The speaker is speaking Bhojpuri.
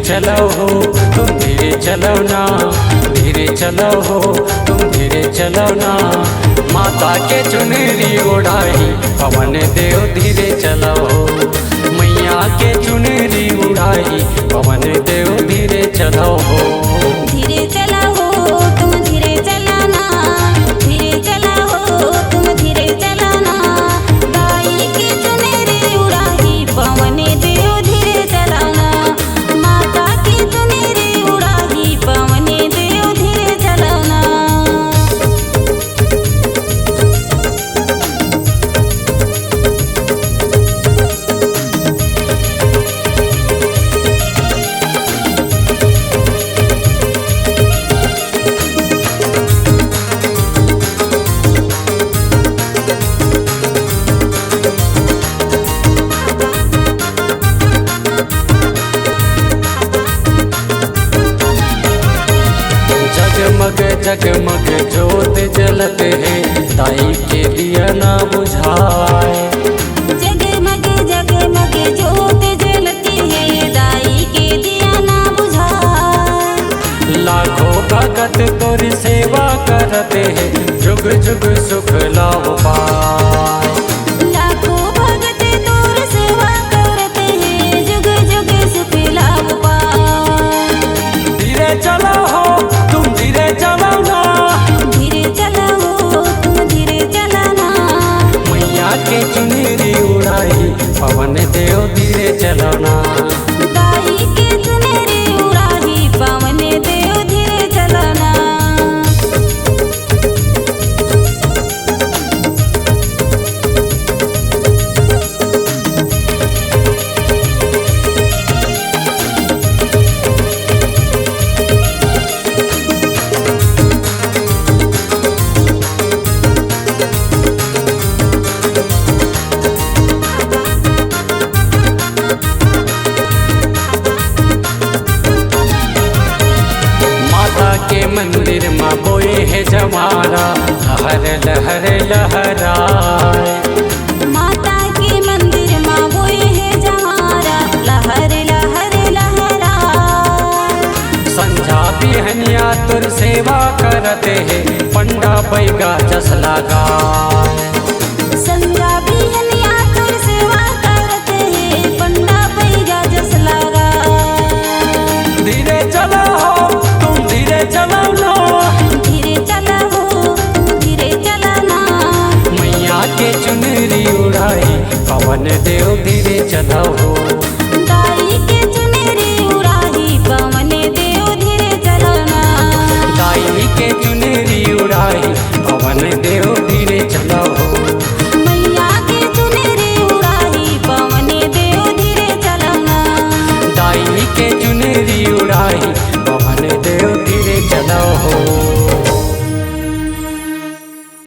चलो हो तुम धीरे चलो ना, धीरे चलो हो तुम धीरे चलो ना। माता के चुनरी उड़ाई पवन देव धीरे चलो हो, मैया के चुनरी उड़ाई पवन देव धीरे चलो हो। धीरे चला हो तुम धीरे चलाना, धीरे चला हो तुम धीरे चलाना। दाई की चुनरी उड़ाई पवन देव धीरे चलाना, माता की चुनरी उड़ाई पवन देव धीरे चलाना। जगमग जगमग ज्योत जलत है, दाई के दिया ना बुझाए। जगमग जगमग ज्योत जलती है, दाई के दिया ना बुझाए। लाखों भगत तोर सेवा करते हैं, जुग जुग सुख लाभ पाए। लाखों भगत तोर सेवा करते हैं, जुग जुग सुख लाभ पाए। धीरे चलो हो तुम धीरे चलो ना, धीरे चला हो तुम धीरे चलाना। मैया के चुनरी उड़ाई पवन देव धीरे चलो ना। दाई के चुनरी उड़ाई पवन देव धीरे चलाना। माता के मंदिर में बोए है जवारा, लहर लहर लहराए। माता के मंदिर माँ बोए है जवारा, लहर लहर लहरा। संझा बिहनिया तुर सेवा करते हैं, पंडा बैगा जस लगा। संगा बिहनिया तुर सेवा करते हैं, पंडा पैगा जस लगा। धीरे चलो हो तुम धीरे चलो ना, धीरे चला हो तुम धीरे चलाना। मैया के चुनरी उड़ाई पवन देव धीरे चलो हो।